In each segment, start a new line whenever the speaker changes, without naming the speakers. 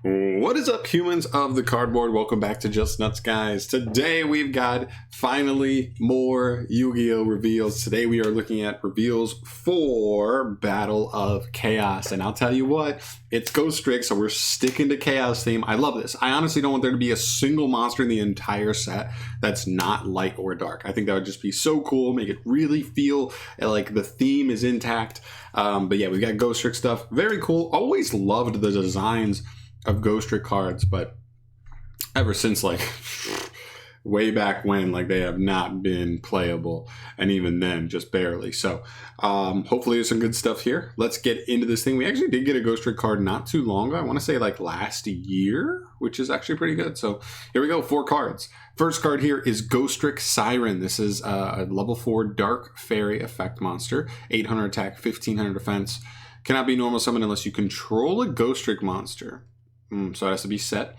What is up, humans of the cardboard? Welcome back to Just Nuts, guys. Today we've got finally more Yu-Gi-Oh! Reveals. Today we are looking at reveals for Battle of Chaos. And I'll tell you what, it's Ghostrick, so we're sticking to Chaos theme. I love this. I honestly don't want there to be a single monster in the entire set that's not light or dark. I think that would just be so cool, make it really feel like the theme is intact. But yeah, we've got Ghostrick stuff. Very cool. Always loved the designs of Ghostrick cards, but ever since like way back when, like, they have not been playable, and even then just barely. So hopefully there's some good stuff here. Let's get into this thing. We actually did get a Ghostrick card not too long ago. I want to say like last year, which is actually pretty good. So here we go, 4 cards. First card here is Ghostrick Siren. This is a level 4 Dark Fairy effect monster, 800 attack, 1500 defense. Cannot be normal summon unless you control a Ghostrick monster. So it has to be set.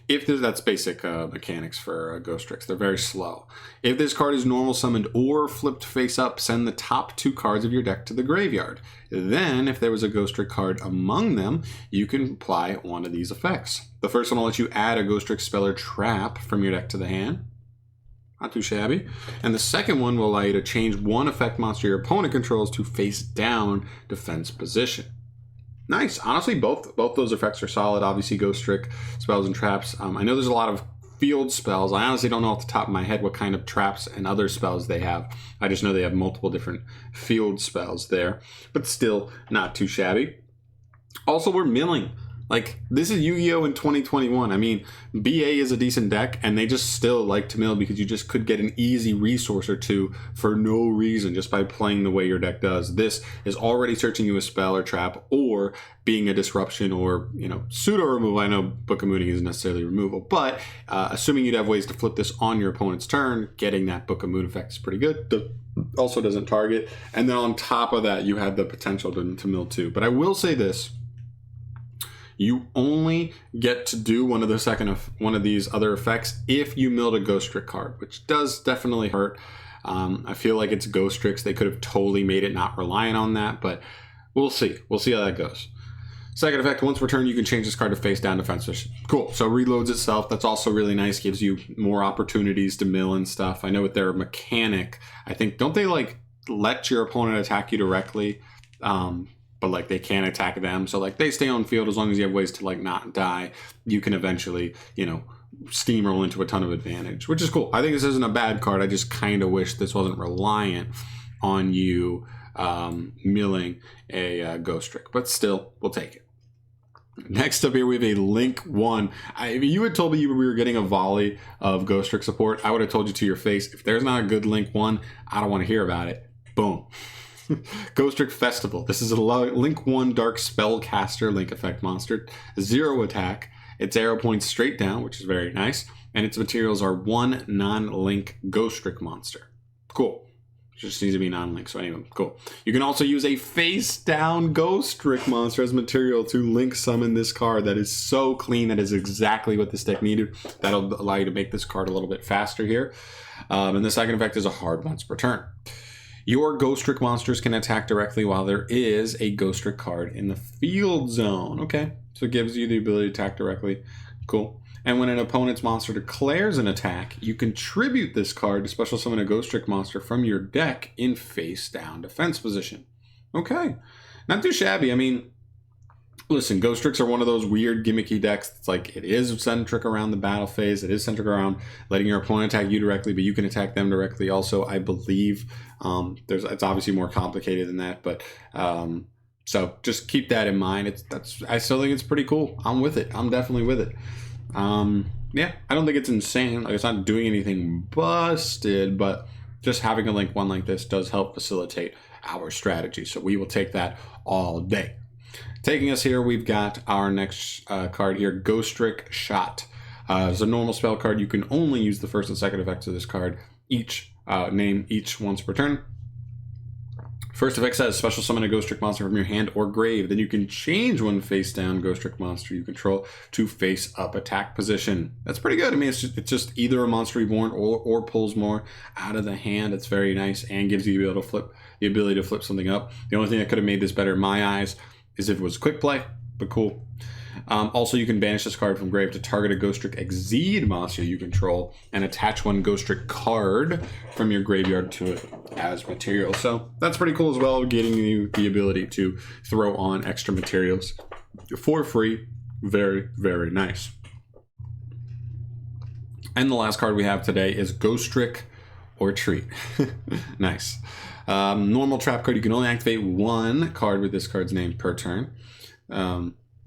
If there's, that's basic mechanics for Ghostricks. They're very slow. If this card is normal summoned or flipped face up, send the top 2 cards of your deck to the graveyard. Then, if there was a Ghostrick card among them, you can apply one of these effects. The first one will let you add a Ghostrick spell or trap from your deck to the hand. Not too shabby. And the second one will allow you to change one effect monster your opponent controls to face down defense position. Nice. Honestly, both those effects are solid. Obviously, Ghostrick spells and traps. I know there's a lot of field spells. I honestly don't know off the top of my head what kind of traps and other spells they have. I just know they have multiple different field spells there, but still not too shabby. Also, we're milling. Like, this is Yu-Gi-Oh! In 2021. I mean, BA is a decent deck, and they just still like to mill because you just could get an easy resource or two for no reason just by playing the way your deck does. This is already searching you a spell or trap, or being a disruption, or, you know, pseudo removal. I know Book of Mooning isn't necessarily removal, but assuming you'd have ways to flip this on your opponent's turn, getting that Book of Moon effect is pretty good. Also doesn't target. And then on top of that, you have the potential to mill too. But I will say this. You only get to do one of these other effects if you milled a Ghostrick card, which does definitely hurt. I feel like it's Ghostricks. They could have totally made it not reliant on that, but we'll see. We'll see how that goes. Second effect, once per turn, you can change this card to face down defense position. Cool. So reloads itself. That's also really nice. Gives you more opportunities to mill and stuff. I know with their mechanic, I think, don't they like let your opponent attack you directly? But like they can't attack them, so like they stay on field as long as you have ways to like not die. You can eventually, you know, steamroll into a ton of advantage, which is cool. I think this isn't a bad card. I just kind of wish this wasn't reliant on you milling a Ghostrick, but still, we'll take it. Next up here, we have a LINK-1. If you had told me we were getting a volley of Ghostrick support, I would have told you to your face, if there's not a good LINK-1, I don't want to hear about it. Boom. Ghostrick Festival. This is a LINK-1 Dark Spellcaster Link effect monster. 0 attack. Its arrow points straight down, which is very nice. And its materials are 1 non-link Ghostrick monster. Cool. Just needs to be non-link, so anyway, cool. You can also use a face-down Ghostrick monster as material to link summon this card. That is so clean. That is exactly what this deck needed. That'll allow you to make this card a little bit faster here. And the second effect is a hard once per turn. Your Ghostrick monsters can attack directly while there is a Ghostrick card in the field zone. Okay, so it gives you the ability to attack directly. Cool. And when an opponent's monster declares an attack, you contribute this card to special summon a Ghostrick monster from your deck in face-down defense position. Okay, not too shabby. I mean, listen, Ghostricks are one of those weird gimmicky decks. It's like it is centric around the battle phase. It is centric around letting your opponent attack you directly, but you can attack them directly also, I believe. It's obviously more complicated than that, but so just keep that in mind. I still think it's pretty cool. I'm with it. I'm definitely with it. Yeah, I don't think it's insane. Like, it's not doing anything busted, but just having a LINK-1 like this does help facilitate our strategy. So we will take that all day. Taking us here, we've got our next card here, Ghostrick Shot. It's a normal spell card. You can only use the first and second effects of this card, name each once per turn. First effect says, special summon a Ghostrick monster from your hand or grave. Then you can change one face-down Ghostrick monster you control to face-up attack position. That's pretty good. I mean, it's just either a monster reborn or pulls more out of the hand. It's very nice and gives you the ability to flip something up. The only thing that could have made this better in my eyes is if it was quick play, but cool. Also, you can banish this card from grave to target a Ghostrick Exceed monster you control and attach one Ghostrick card from your graveyard to it as material. So that's pretty cool as well, getting you the ability to throw on extra materials for free. Very, very nice. And the last card we have today is Ghostrick or Treat. Nice. Normal trap card. You can only activate one card with this card's name per turn.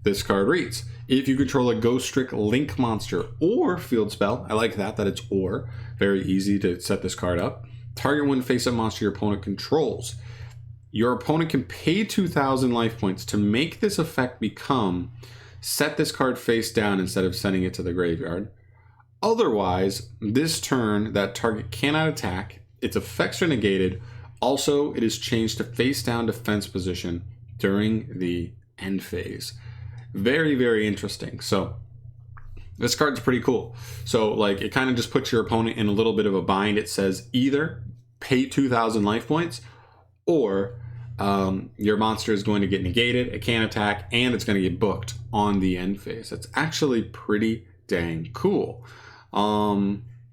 This card reads, if you control a Ghostrick Link monster or field spell, I like that it's or, very easy to set this card up. Target one face-up monster your opponent controls. Your opponent can pay 2,000 life points to make this effect become, set this card face down instead of sending it to the graveyard. Otherwise, this turn, that target cannot attack, its effects are negated. Also, it is changed to face down defense position during the end phase. Very, very interesting. So this card's pretty cool. So like it kind of just puts your opponent in a little bit of a bind. It says either pay 2,000 life points or your monster is going to get negated, it can't attack, and it's going to get booked on the end phase. That's actually pretty dang cool.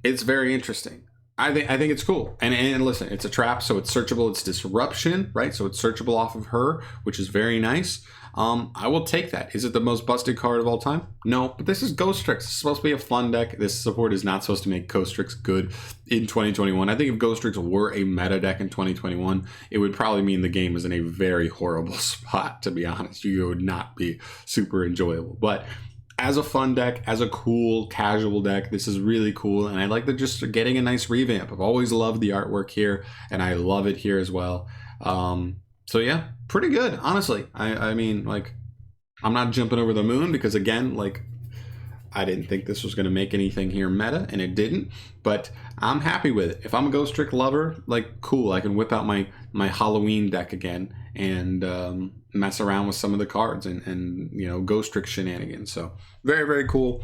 It's very interesting. I think it's cool. And listen, it's a trap, so it's searchable. It's disruption, right? So it's searchable off of her, which is very nice. I will take that. Is it the most busted card of all time? No, but this is Ghostrick. It's supposed to be a fun deck. This support is not supposed to make Ghostricks good in 2021. I think if Ghostricks were a meta deck in 2021, it would probably mean the game is in a very horrible spot, to be honest. You would not be super enjoyable. But as a fun deck, as a cool casual deck, this is really cool, and I like that just getting a nice revamp. I've always loved the artwork here, and I love it here as well. So yeah, pretty good, honestly. I mean, like, I'm not jumping over the moon because, again, like, I didn't think this was going to make anything here meta, and it didn't, but I'm happy with it. If I'm a Ghostrick lover, like, cool, I can whip out my Halloween deck again and mess around with some of the cards and you know, Ghostrick shenanigans. So very, very cool.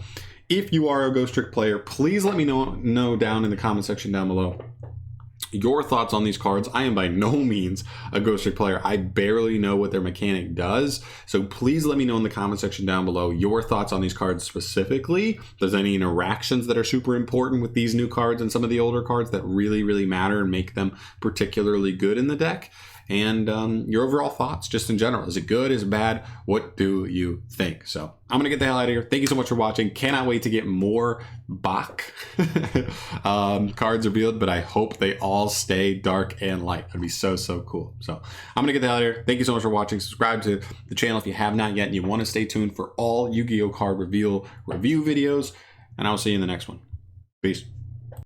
If you are a Ghostrick player, please let me know down in the comment section down below your thoughts on these cards. I am by no means a Ghostrick player. I barely know what their mechanic does. So please let me know in the comment section down below your thoughts on these cards specifically. If there's any interactions that are super important with these new cards and some of the older cards that really, really matter and make them particularly good in the deck. And your overall thoughts just in general. Is it good? Is it bad? What do you think? So I'm going to get the hell out of here. Thank you so much for watching. Cannot wait to get more Bach cards revealed, but I hope they all stay dark and light. That'd be so, so cool. So I'm going to get the hell out of here. Thank you so much for watching. Subscribe to the channel if you have not yet and you want to stay tuned for all Yu-Gi-Oh card review videos. And I'll see you in the next one. Peace.